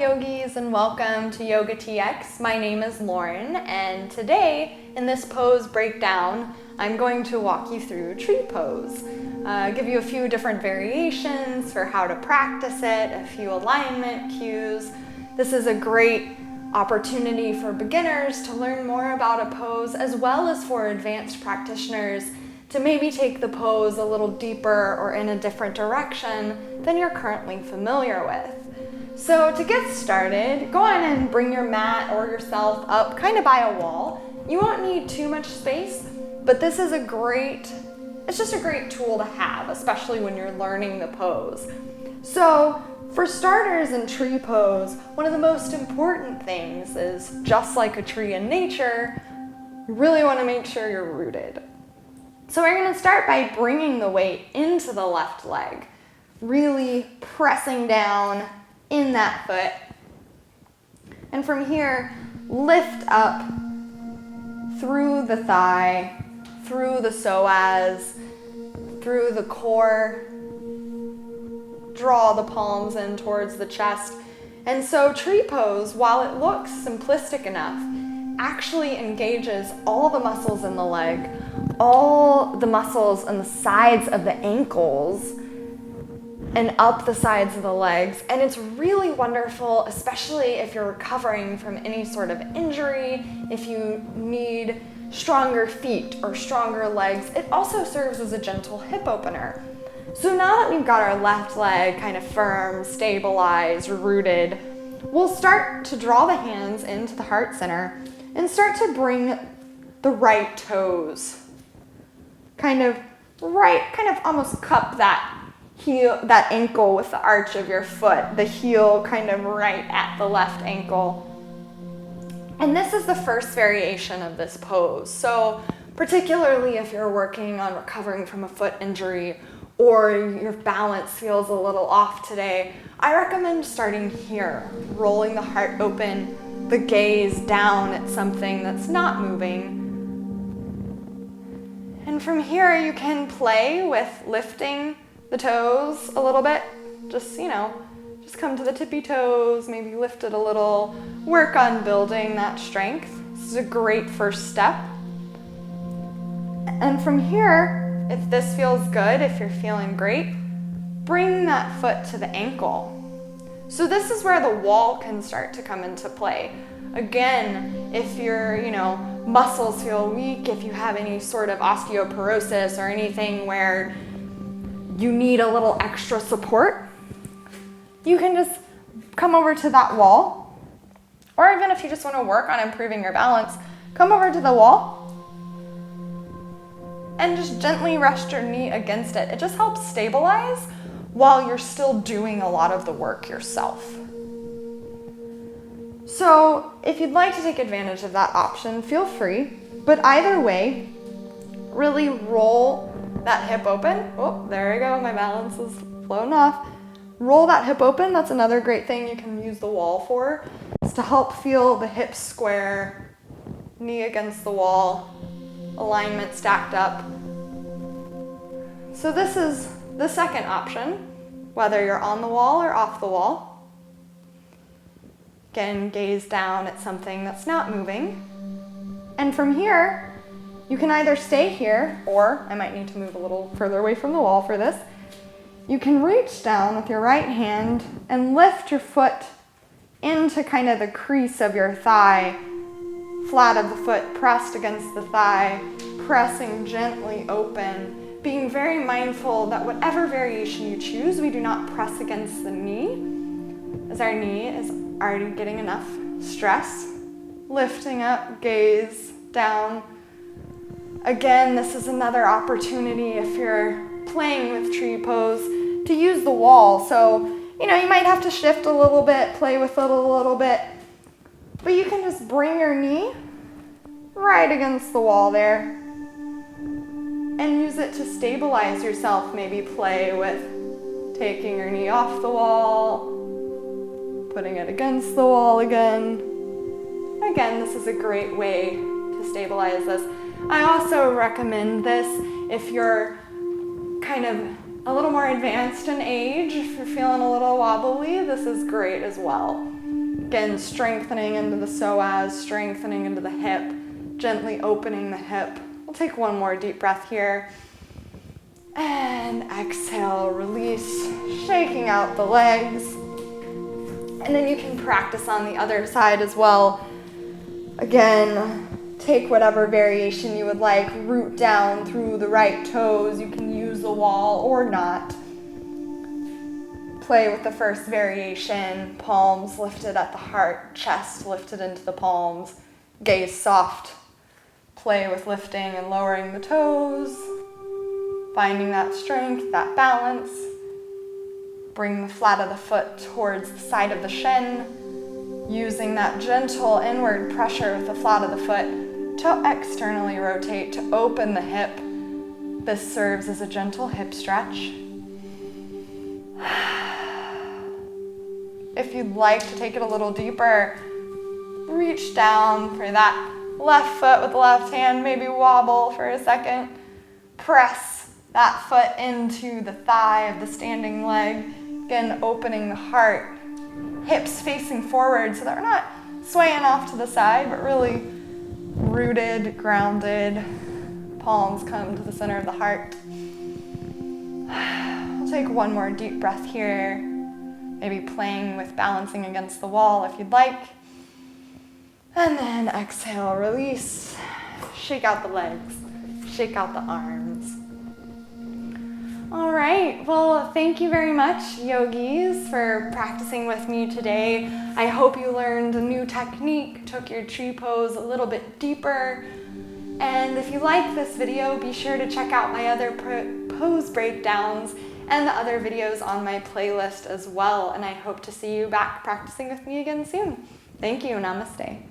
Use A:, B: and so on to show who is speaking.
A: yogis, and welcome to YogaTX. My name is Lauren, and today in this pose breakdown I'm going to walk you through tree pose. Give you a few different variations for how to practice it, a few alignment cues. This is a great opportunity for beginners to learn more about a pose, as well as for advanced practitioners to maybe take the pose a little deeper or in a different direction than you're currently familiar with. So to get started, go on and bring your mat or yourself up kind of by a wall. You won't need too much space, but this is it's just a great tool to have, especially when you're learning the pose. So for starters in tree pose, one of the most important things is, just like a tree in nature, you really want to make sure you're rooted. So we're going to start by bringing the weight into the left leg, really pressing down in that foot. And from here, lift up through the thigh, through the psoas, through the core. Draw the palms in towards the chest. And so tree pose, while it looks simplistic enough, actually engages all the muscles in the leg, all the muscles on the sides of the ankles, and up the sides of the legs. And it's really wonderful, especially if you're recovering from any sort of injury, if you need stronger feet or stronger legs. It also serves as a gentle hip opener. So now that we've got our left leg kind of firm, stabilized, rooted, we'll start to draw the hands into the heart center and start to bring the right toes kind of almost cup that heel, that ankle with the arch of your foot, the heel kind of right at the left ankle. And this is the first variation of this pose. So particularly if you're working on recovering from a foot injury or your balance feels a little off today, I recommend starting here, rolling the heart open, the gaze down at something that's not moving. And from here you can play with lifting the toes a little bit. Just come to the tippy toes, maybe lift it a little, work on building that strength. This is a great first step. And from here, if this feels good, if you're feeling great, bring that foot to the ankle. So this is where the wall can start to come into play. Again, if your muscles feel weak, if you have any sort of osteoporosis or anything where you need a little extra support, you can just come over to that wall. Or even if you just want to work on improving your balance, come over to the wall and just gently rest your knee against it. It just helps stabilize while you're still doing a lot of the work yourself. So if you'd like to take advantage of that option, feel free. But either way, really roll that hip open. Oh, there we go, my balance is flown off. Roll that hip open. That's another great thing you can use the wall for, is to help feel the hips square, knee against the wall, alignment stacked up. So this is the second option, whether you're on the wall or off the wall. Again, gaze down at something that's not moving. And from here, you can either stay here, or I might need to move a little further away from the wall for this. You can reach down with your right hand and lift your foot into kind of the crease of your thigh, flat of the foot pressed against the thigh, pressing gently open, being very mindful that whatever variation you choose, we do not press against the knee, as our knee is already getting enough stress. Lifting up, gaze down. Again, this is another opportunity if you're playing with tree pose to use the wall. So, you might have to shift a little bit, play with it a little bit, but you can just bring your knee right against the wall there and use it to stabilize yourself. Maybe play with taking your knee off the wall, putting it against the wall again. Again, this is a great way to stabilize this. I also recommend this if you're kind of a little more advanced in age. If you're feeling a little wobbly, this is great as well. Again, strengthening into the psoas, strengthening into the hip, gently opening the hip. We'll take one more deep breath here. And exhale, release, shaking out the legs. And then you can practice on the other side as well. Again, take whatever variation you would like, root down through the right toes. You can use the wall or not. Play with the first variation, palms lifted at the heart, chest lifted into the palms, gaze soft. Play with lifting and lowering the toes, finding that strength, that balance. Bring the flat of the foot towards the side of the shin, using that gentle inward pressure with the flat of the foot to externally rotate, to open the hip. This serves as a gentle hip stretch. If you'd like to take it a little deeper, reach down for that left foot with the left hand, maybe wobble for a second. Press that foot into the thigh of the standing leg. Again, opening the heart, hips facing forward so that we're not swaying off to the side, but really rooted, grounded. Palms come to the center of the heart. We'll take one more deep breath here. Maybe playing with balancing against the wall if you'd like. And then exhale, release. Shake out the legs, shake out the arms. All right, well, thank you very much, yogis, for practicing with me today. I hope you learned a new technique, took your tree pose a little bit deeper. And if you like this video, be sure to check out my other pose breakdowns and the other videos on my playlist as well. And I hope to see you back practicing with me again soon. Thank you. Namaste.